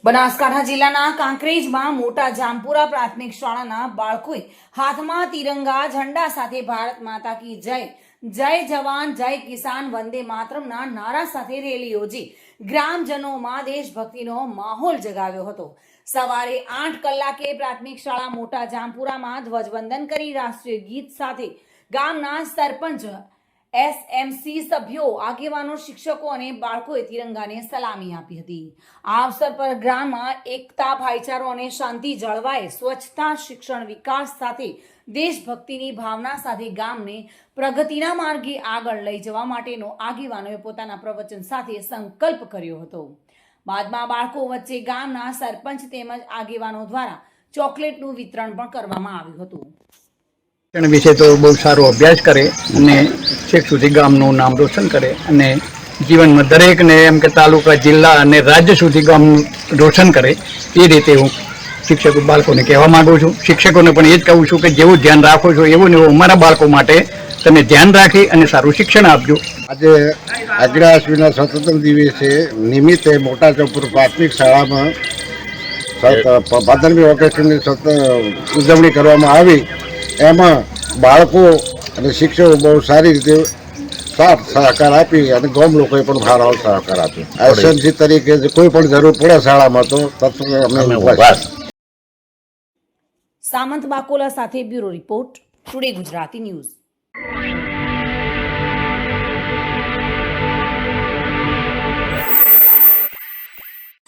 બનાસકાંઠા જિલ્લાના કાંકરેજમાં મોટા જામપુરા પ્રાથમિક શાળાના બાળકોએ હાથમાં તિરંગા ઝંડા સાથે ભારત માતા કી જય, જય જવાન જય કિસાન, વંદે માતરમના નારા સાથે રેલી યોજી ગ્રામજનોમાં દેશભક્તિનો માહોલ જગાવ્યો હતો। સવારે 8 કલાકે પ્રાથમિક શાળા મોટા જામપુરામાં ધ્વજવંદન કરી રાષ્ટ્રીય ગીત સાથે ગામના સરપંચ, એસએમસી સભ્યો, આગેવાનો, શિક્ષકો અને બાળકોએ તિરંગાને સલામી આપી હતી। આ અવસર પર ગ્રામમાં એકતા, ભાઈચારો અને શાંતિ જળવાય, સ્વચ્છતા, શિક્ષણ, વિકાસ સાથે દેશભક્તિની ભાવના સાથે ગામને પ્રગતિના માર્ગે આગળ લઈ જવા માટેનો આગેવાનોએ પોતાના પ્રવચન સાથે સંકલ્પ કર્યો હતો। બાદમાં બાળકો વચ્ચે ગામના સરપંચ તેમજ આગેવાનો દ્વારા ચોકલેટનું વિતરણ પણ કરવામાં આવ્યું હતું। શિક્ષણ વિશે તો બહુ સારો અભ્યાસ કરે અને છેક સુધી ગામનું નામ રોશન કરે અને જીવનમાં દરેકને એમ કે તાલુકા, જિલ્લા અને રાજ્ય સુધી ગામનું રોશન કરે એ રીતે હું શિક્ષકો બાળકોને કહેવા માગું છું। શિક્ષકોને પણ એ જ કહું છું કે જેવું ધ્યાન રાખો છો એવું ને એવું અમારા બાળકો માટે તમે ધ્યાન રાખી અને સારું શિક્ષણ આપજો। આજે આજના અશ્વિના સ્વતંત્ર દિવસે નિમિત્તે મોટા જામપુર પ્રાથમિક શાળામાં 15મી ઓગસ્ટની ઉજવણી કરવામાં આવી। એમાં બાળકો અને શિક્ષકો બહુ સારી રીતે સાથ સહકાર આપી અને ગામ લોકોએ પણ સારો સહકાર આપ્યો। એસએમસી તરીકે કોઈ પણ જરૂર પડે શાળામાં તો તત્કાળ અમે ઉભા છીએ। સામંત બાકોલા સાથે bureau report, today Gujarati news.